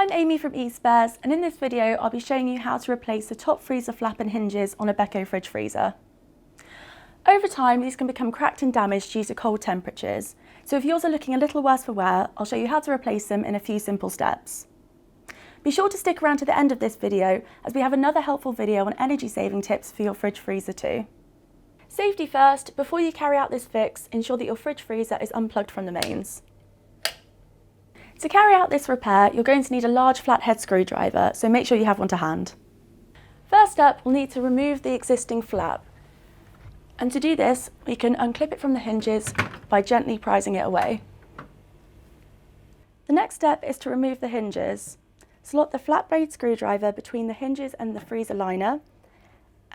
I'm Amy from eSpares, and in this video I'll be showing you how to replace the top freezer flap and hinges on a Beko fridge freezer. Over time these can become cracked and damaged due to cold temperatures, so if yours are looking a little worse for wear, I'll show you how to replace them in a few simple steps. Be sure to stick around to the end of this video as we have another helpful video on energy saving tips for your fridge freezer too. Safety first, before you carry out this fix, ensure that your fridge freezer is unplugged from the mains. To carry out this repair, you're going to need a large flathead screwdriver, so make sure you have one to hand. First up, we'll need to remove the existing flap. And to do this, we can unclip it from the hinges by gently prising it away. The next step is to remove the hinges. Slot the flat blade screwdriver between the hinges and the freezer liner,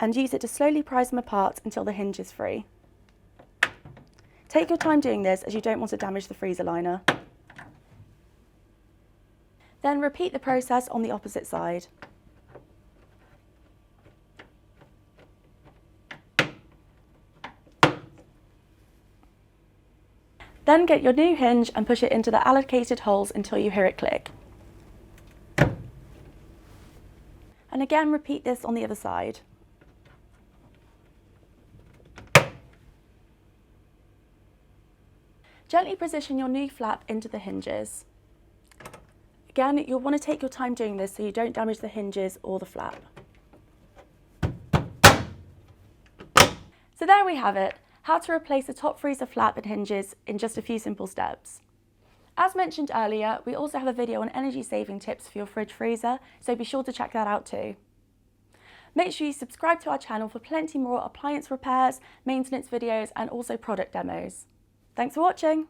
and use it to slowly prise them apart until the hinge is free. Take your time doing this as you don't want to damage the freezer liner. Then repeat the process on the opposite side. Then get your new hinge and push it into the allocated holes until you hear it click. And again repeat this on the other side. Gently position your new flap into the hinges. Again, you'll want to take your time doing this so you don't damage the hinges or the flap. So there we have it, how to replace the top freezer flap and hinges in just a few simple steps. As mentioned earlier, we also have a video on energy saving tips for your fridge freezer, so be sure to check that out too. Make sure you subscribe to our channel for plenty more appliance repairs, maintenance videos and also product demos. Thanks for watching!